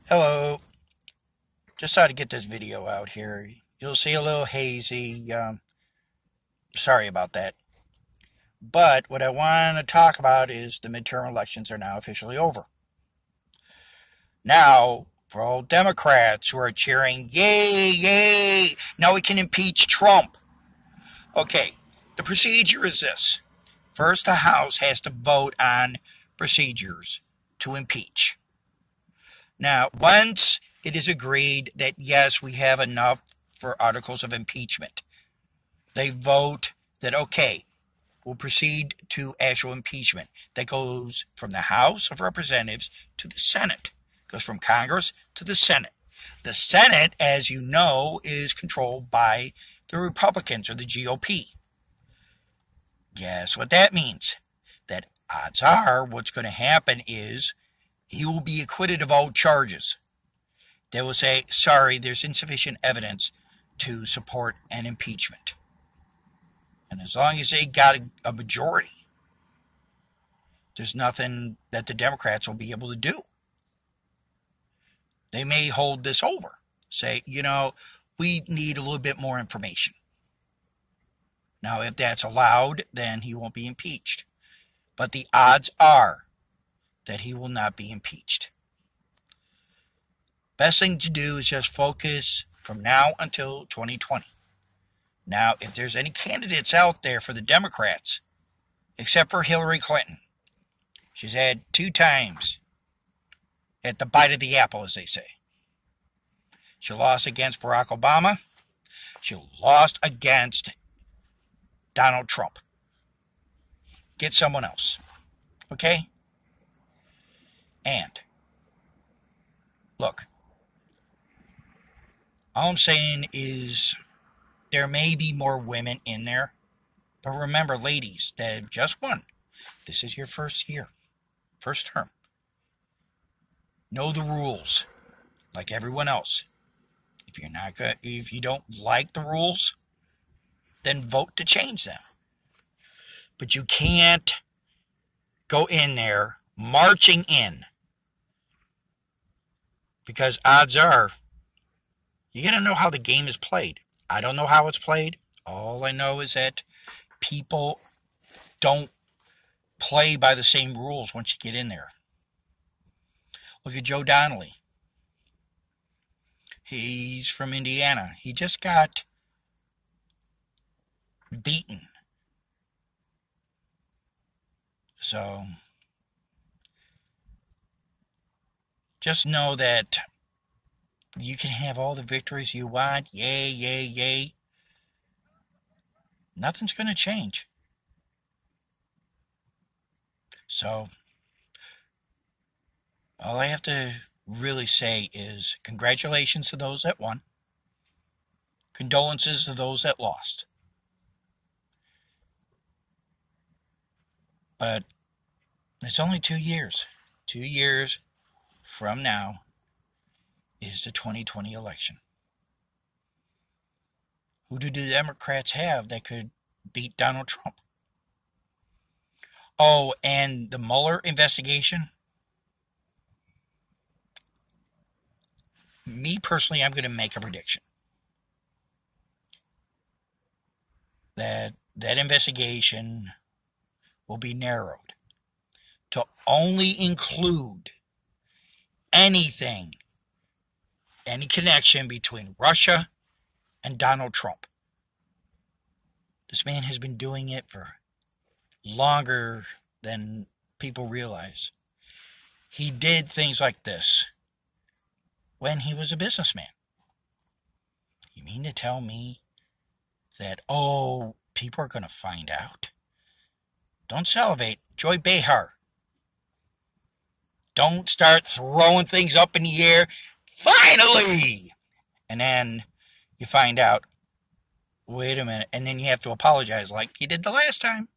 Hello, just thought to get this video out here. You'll see a little hazy. Sorry about that. But what I want to talk about is the midterm elections are now officially over. Now, for all Democrats who are cheering, yay, yay, now we can impeach Trump. Okay, the procedure is this. First, the House has to vote on procedures to impeach. Now, once it is agreed that yes, we have enough for articles of impeachment, they vote that okay, we'll proceed to actual impeachment. That goes from the House of Representatives to the Senate. It goes from Congress to the Senate. The Senate, as you know, is controlled by the Republicans or the GOP. Guess what that means? That odds are what's going to happen is he will be acquitted of all charges. They will say, sorry, there's insufficient evidence to support an impeachment. And as long as they got a majority, there's nothing that the Democrats will be able to do. They may hold this over. Say, we need a little bit more information. Now, if that's allowed, then he won't be impeached. But the odds are that he will not be impeached. Best thing to do is just focus from now until 2020. Now, if there's any candidates out there for the Democrats, except for Hillary Clinton, she's had 2 times at the bite of the apple, as they say. She lost against Barack Obama. She lost against Donald Trump. Get someone else. Okay? And, look, all I'm saying is there may be more women in there. But remember, ladies that have just won, this is your first year, first term. Know the rules like everyone else. If you don't like the rules, then vote to change them. But you can't go in there marching in, because odds are you got to know how the game is played. I don't know how it's played. All I know is that people don't play by the same rules once you get in there. Look at Joe Donnelly. He's from Indiana. He just got beaten. So, just know that you can have all the victories you want. Yay, yay, yay. Nothing's going to change. So, all I have to really say is congratulations to those that won. Condolences to those that lost. But it's only 2 years. 2 years from now is the 2020 election. Who do the Democrats have that could beat Donald Trump? Oh, and the Mueller investigation. Me personally, I'm going to make a prediction that investigation will be narrowed to only include anything, any connection between Russia and Donald Trump. This man has been doing it for longer than people realize. He did things like this when he was a businessman. You mean to tell me that, people are going to find out? Don't salivate. Joy Behar. Don't start throwing things up in the air. Finally! And then you find out, wait a minute, and then you have to apologize like you did the last time.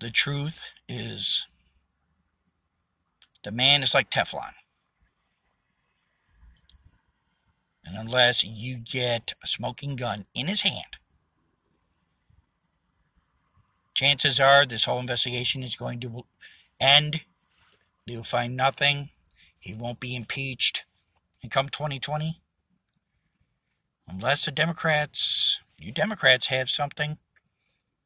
The truth is, the man is like Teflon. And unless you get a smoking gun in his hand, chances are this whole investigation is going to end They'll find nothing. He won't be impeached. And come 2020, unless the Democrats, you Democrats have something,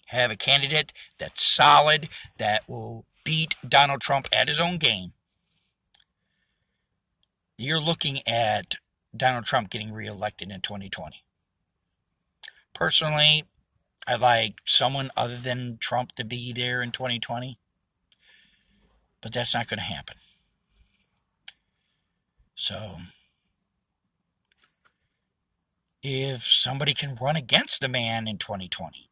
have a candidate that's solid, that will beat Donald Trump at his own game, you're looking at Donald Trump getting reelected in 2020. Personally, I like someone other than Trump to be there in 2020, but that's not going to happen. So, if somebody can run against the man in 2020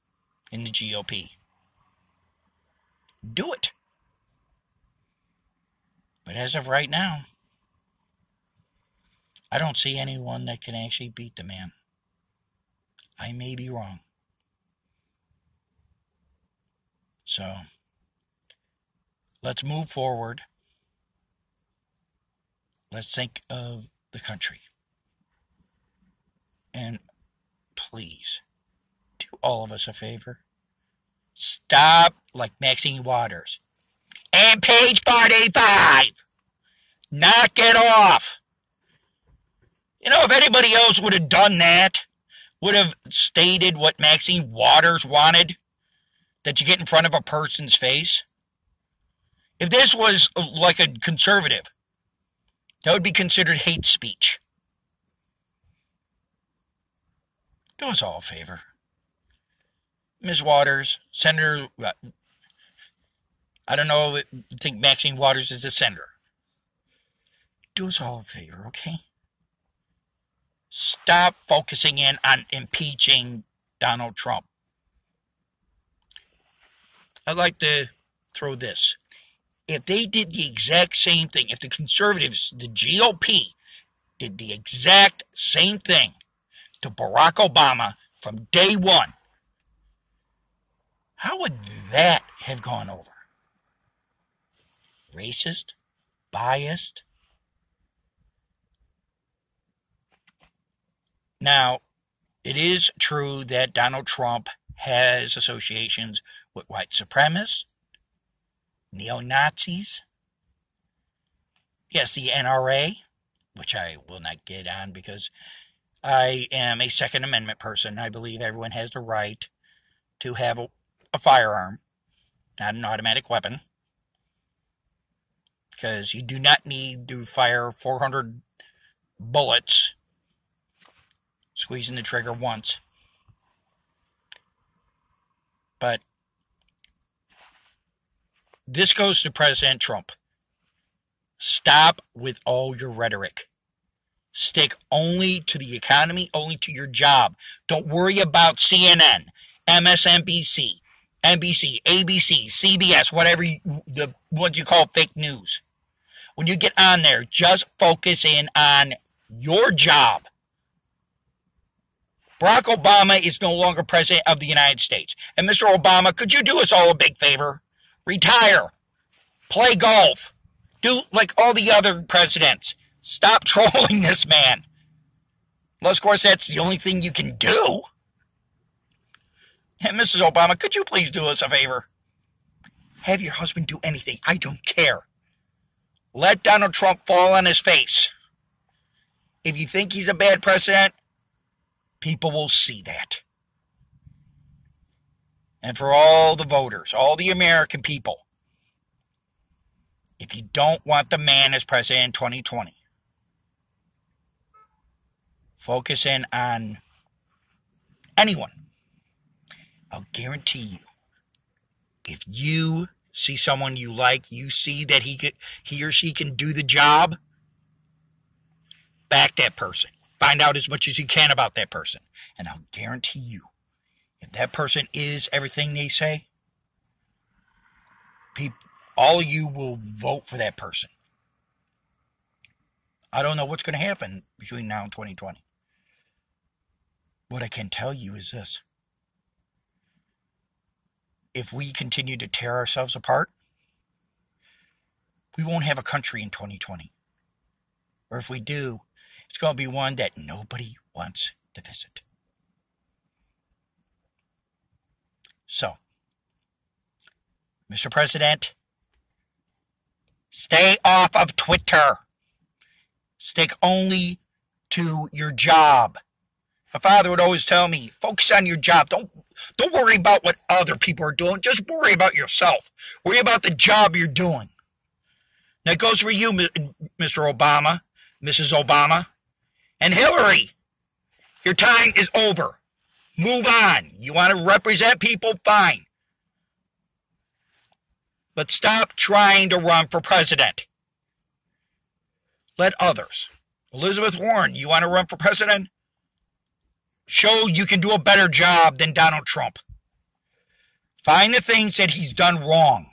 in the GOP, do it. But as of right now, I don't see anyone that can actually beat the man. I may be wrong. So, let's move forward. Let's think of the country. And please, do all of us a favor. Stop like Maxine Waters. And page 45! Knock it off! You know, if anybody else would have done that, would have stated what Maxine Waters wanted, that you get in front of a person's face. If this was like a conservative, that would be considered hate speech. Do us all a favor. Ms. Waters, Senator, I don't know if you think Maxine Waters is a senator. Do us all a favor, okay? Stop focusing in on impeaching Donald Trump. I'd like to throw this. If they did the exact same thing, if the conservatives, the GOP, did the exact same thing to Barack Obama from day one, how would that have gone over? Racist? Biased? Now, it is true that Donald Trump has associations with white supremacists, neo-Nazis, yes, the NRA, which I will not get on because I am a Second Amendment person. I believe everyone has the right to have a firearm, not an automatic weapon, because you do not need to fire 400 bullets squeezing the trigger once. But this goes to President Trump. Stop with all your rhetoric. Stick only to the economy, only to your job. Don't worry about CNN, MSNBC, NBC, ABC, CBS, whatever the ones you call fake news. When you get on there, just focus in on your job. Barack Obama is no longer president of the United States. And Mr. Obama, could you do us all a big favor? Retire. Play golf. Do like all the other presidents. Stop trolling this man. Unless, of course, that's the only thing you can do. And Mrs. Obama, could you please do us a favor? Have your husband do anything. I don't care. Let Donald Trump fall on his face. If you think he's a bad president, people will see that. And for all the voters, all the American people, if you don't want the man as president in 2020, focus in on anyone. I'll guarantee you, if you see someone you like, you see that he or she can do the job, back that person. Find out as much as you can about that person. And I'll guarantee you, if that person is everything they say, all of you will vote for that person. I don't know what's going to happen between now and 2020. What I can tell you is this. If we continue to tear ourselves apart, we won't have a country in 2020. Or if we do, it's going to be one that nobody wants to visit. So, Mr. President, Stay off of Twitter. Stick only to your job. My father would always tell me, focus on your job. Don't worry about what other people are doing. Just worry about yourself. Worry about the job you're doing. That goes for you, Mr. Obama, Mrs. Obama, and Hillary. Your time is over. Move on. You want to represent people? Fine. But stop trying to run for president. Let others. Elizabeth Warren, you want to run for president? Show you can do a better job than Donald Trump. Find the things that he's done wrong,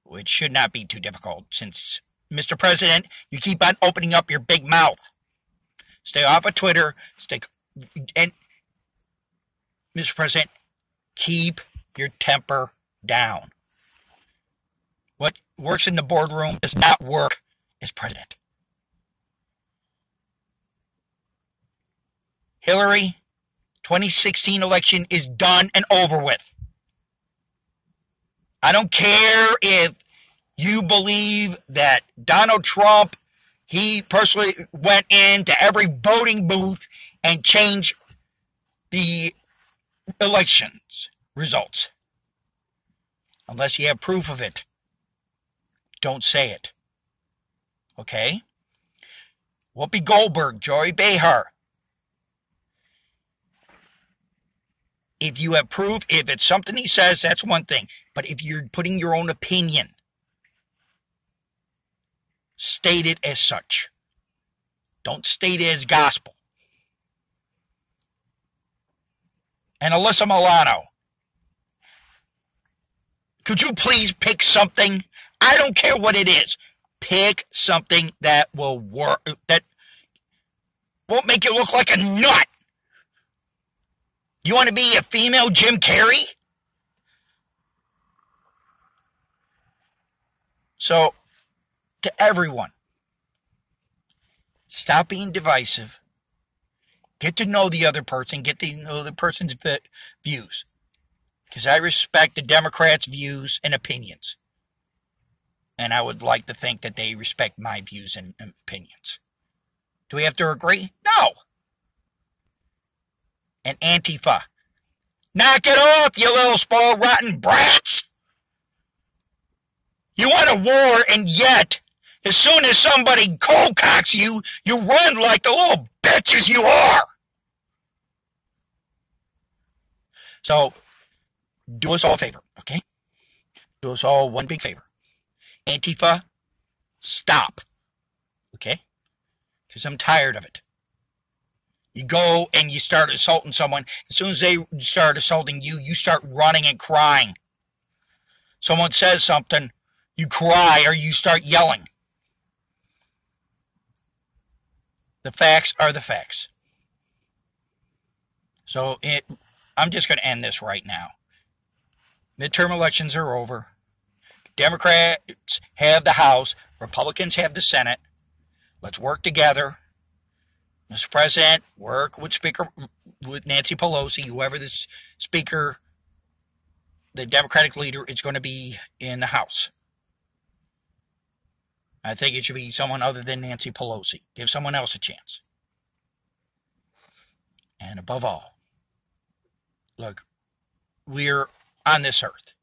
which should not be too difficult since, Mr. President, you keep on opening up your big mouth. Stay off of Twitter. And Mr. President, keep your temper down. What works in the boardroom does not work as president. Hillary, 2016 election is done and over with. I don't care if you believe that Donald Trump, he personally went into every voting booth and changed the elections results. Unless you have proof of it, don't say it. Okay? Whoopi Goldberg, Joy Behar. If you have proof, if it's something he says, that's one thing. But if you're putting your own opinion, state it as such. Don't state it as gospel. And Alyssa Milano, could you please pick something? I don't care what it is. Pick something that will work, that won't make you look like a nut. You want to be a female Jim Carrey? So, to everyone, stop being divisive. Get to know the other person. Get to know the person's views. Because I respect the Democrats' views and opinions. And I would like to think that they respect my views and opinions. Do we have to agree? No. And Antifa. Knock it off, you little spoiled rotten brats! You want a war, and yet, as soon as somebody cold cocks you, you run like the little bitches you are! So, do us all a favor, okay? Do us all one big favor. Antifa, stop. Okay? Because I'm tired of it. You go and you start assaulting someone. As soon as they start assaulting you, you start running and crying. Someone says something, you cry or you start yelling. The facts are the facts. So I'm just going to end this right now. Midterm elections are over. Democrats have the House. Republicans have the Senate. Let's work together. Mr. President, work with Nancy Pelosi, whoever the speaker, the Democratic leader is going to be in the House. I think it should be someone other than Nancy Pelosi. Give someone else a chance. And above all, look, we're on this earth.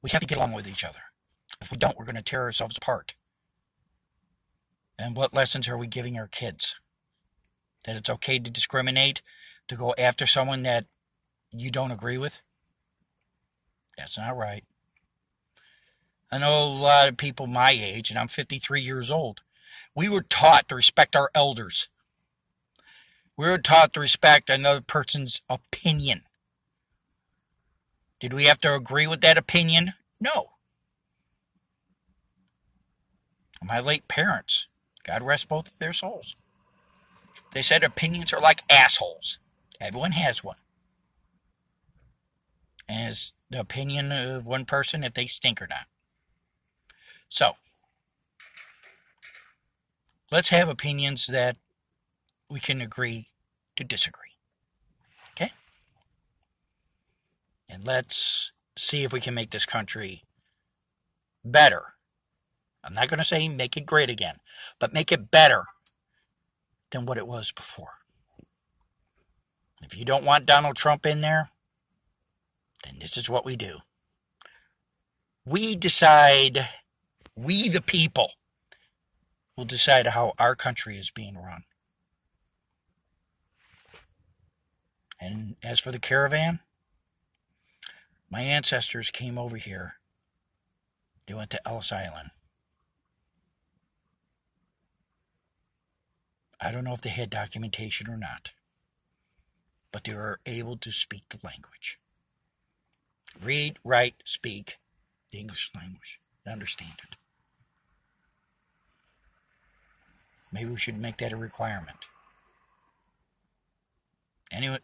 We have to get along with each other. If we don't, we're going to tear ourselves apart. And what lessons are we giving our kids? That it's okay to discriminate, to go after someone that you don't agree with? That's not right. I know a lot of people my age, and I'm 53 years old. We were taught to respect our elders. We were taught to respect another person's opinion. Did we have to agree with that opinion? No. My late parents, God rest both of their souls, they said opinions are like assholes. Everyone has one. And it's the opinion of one person if they stink or not. So, let's have opinions that we can agree to disagree. Okay? And let's see if we can make this country better I'm not going to say make it great again, but make it better than what it was before. If you don't want Donald Trump in there, then this is what we do. We decide, we the people, will decide how our country is being run. And as for the caravan, my ancestors came over here. They went to Ellis Island. I don't know if they had documentation or not, but they were able to speak the language. Read, write, speak the English language, and understand it. Maybe we should make that a requirement. Anyway,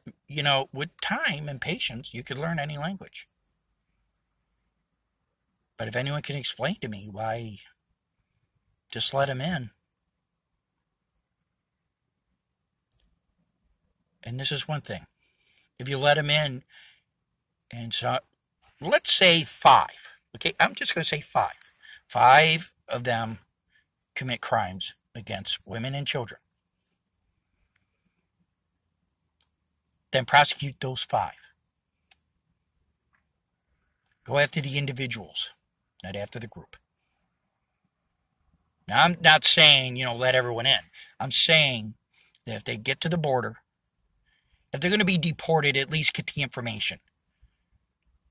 with time and patience, you could learn any language. But if anyone can explain to me why, just let them in. And this is one thing. If you let them in, and so, let's say 5. Okay, I'm just going to say 5. 5 of them commit crimes against women and children. Then prosecute those 5. Go after the individuals, not after the group. Now, I'm not saying, let everyone in. I'm saying that if they get to the border, if they're going to be deported, at least get the information.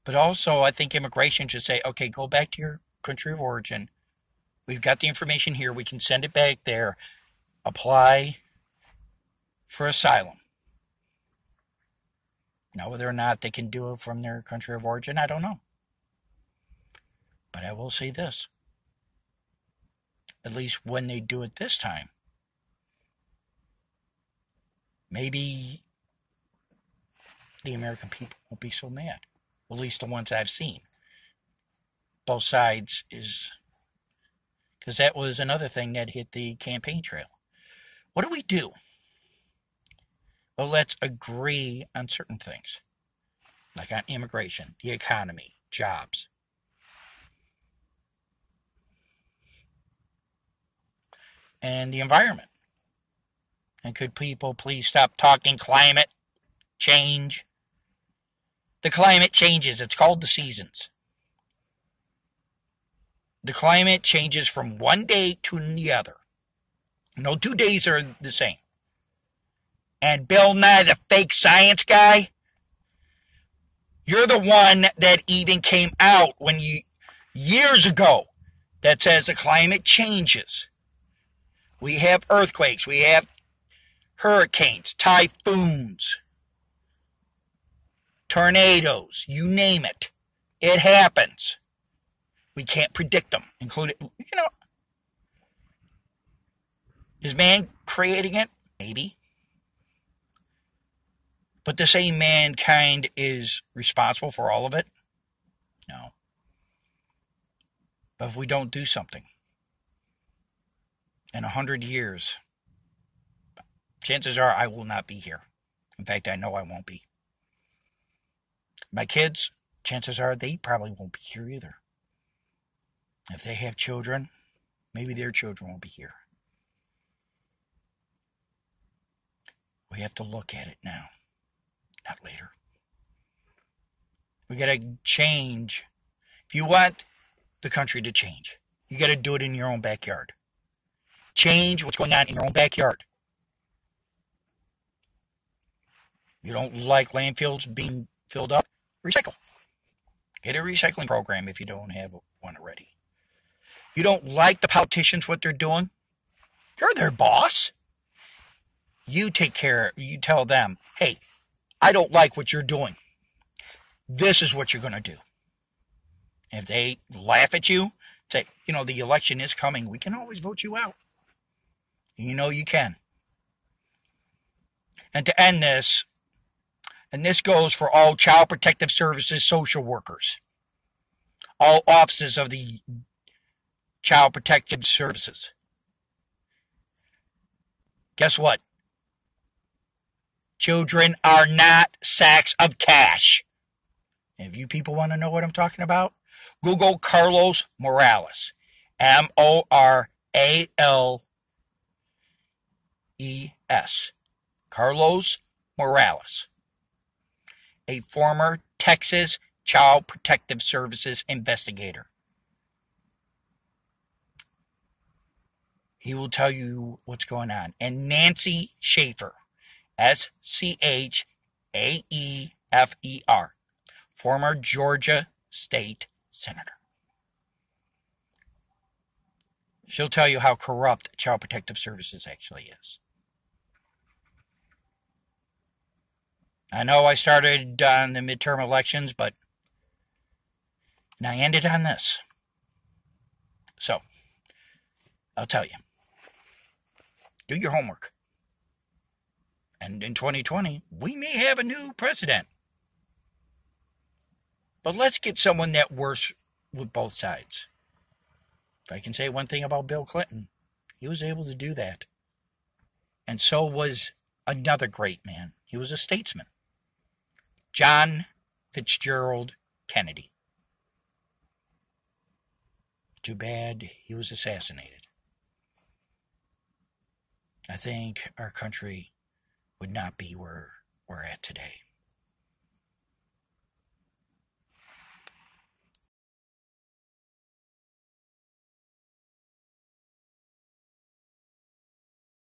But also, I think immigration should say, okay, go back to your country of origin. We've got the information here. We can send it back there. Apply for asylum. Now, whether or not they can do it from their country of origin, I don't know. But I will say this. At least when they do it this time, maybe the American people won't be so mad. At least the ones I've seen. Both sides is... Because that was another thing that hit the campaign trail. What do we do? Well, let's agree on certain things. Like on immigration, the economy, jobs. And the environment. And could people please stop talking climate change? The climate changes. It's called the seasons. The climate changes from one day to the other. No 2 days are the same. And Bill Nye, the fake science guy, you're the one that even came out years ago that says the climate changes. We have earthquakes, we have hurricanes, typhoons, tornadoes, you name it. It happens. We can't predict them, including, is man creating it? Maybe. But to say mankind is responsible for all of it? No. But if we don't do something, in 100 years, chances are I will not be here. In fact, I know I won't be. My kids, chances are they probably won't be here either. If they have children, maybe their children won't be here. We have to look at it now, not later. We got to change. If you want the country to change, you got to do it in your own backyard. Change what's going on in your own backyard. You don't like landfills being filled up? Recycle. Get a recycling program if you don't have one already. You don't like the politicians, what they're doing? You're their boss. You take care, you tell them, hey, I don't like what you're doing. This is what you're going to do. And if they laugh at you, say, the election is coming. We can always vote you out. You can. And to end this, and this goes for all Child Protective Services social workers, all offices of the Child Protective Services. Guess what? Children are not sacks of cash. And if you people want to know what I'm talking about, Google Carlos Morales. Morales. Carlos Morales, a former Texas Child Protective Services investigator. He will tell you what's going on. And Nancy Schaefer, Schaefer, former Georgia State Senator. She'll tell you how corrupt Child Protective Services actually is. I know I started on the midterm elections, and I ended on this. So, I'll tell you. Do your homework. And in 2020, we may have a new president. But let's get someone that works with both sides. If I can say one thing about Bill Clinton, he was able to do that. And so was another great man. He was a statesman. John Fitzgerald Kennedy. Too bad he was assassinated. I think our country would not be where we're at today.